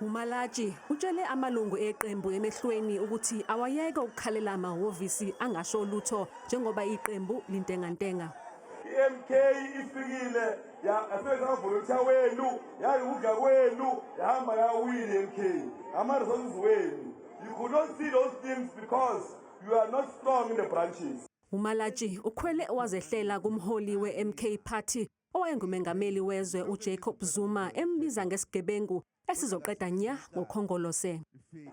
uMalaji utshele amalungu eqembu emehlweni ukuthi awayeke ukukhalela amahhovisi angasho lutho njengoba iqembu lintengantenga. MK ifikile yafika volunteer wenu yayukudla kwenu yahamba yawini MK ama-resources wenu. You could not see those things because you are not strong in the branches. uMalaji ukhwele wazehlela kumholi we-MK Party owayengumengameli wezwe uJacob Zuma embiza ngesigebengu esizoqeda nya ngokhongolose.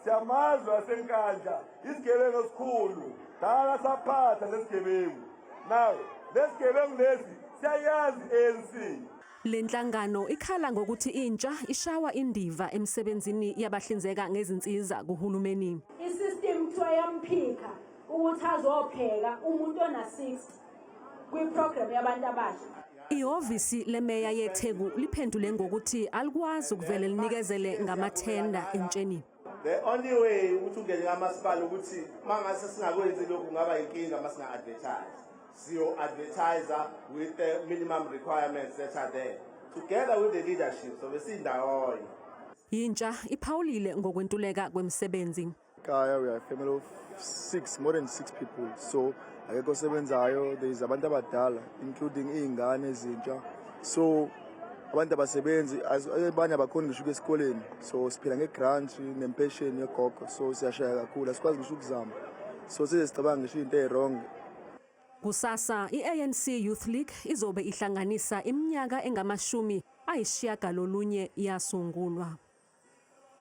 Siyamazi wasenkandla isigebengu esikhulu dala saphatha lesigebengu. Now lesigebengu lesi siyayazi ANC. Lenhlangano ikhala ngokuthi intsha ishawa indiva emsebenzini yabahlinzeka ngezinsiza kuhulumeni. Isystem kuthiwa yamphika ukuthi azopheka umuntu ona-60 kwi-program yabantu abasha. Ihhovisi lemeya yeTheku liphendule ngokuthi alikwazi ukuvele linikezele ngamathenda entsheni. The only way ukuthi ungene kamasipala ukuthi mangase singakwenzi lokhu kungaba inkinga masinga advertise. Siyo advertiser with the minimum requirements that are there together with the leadership so besindawonye. Intsha iphawulile ngokwentuleka kwemsebenzi. Kaya we are a family of 6, more than 6 people. So akekho sebenzayo, there is abantu abadala including izingane ezintsha. So abantu abasebenzi abanye abakhona ngisho esikoleni. So siphila ngegrant nempenssion yegogo. So siyashaya kakhulu asikwazi ngisho ukuzama. So sesicabanga ngisho into ewrong. Kusasa iANC Youth League izobe ihlanganisa iminyaka engamashumi ayishiyagalolunye yasungulwa.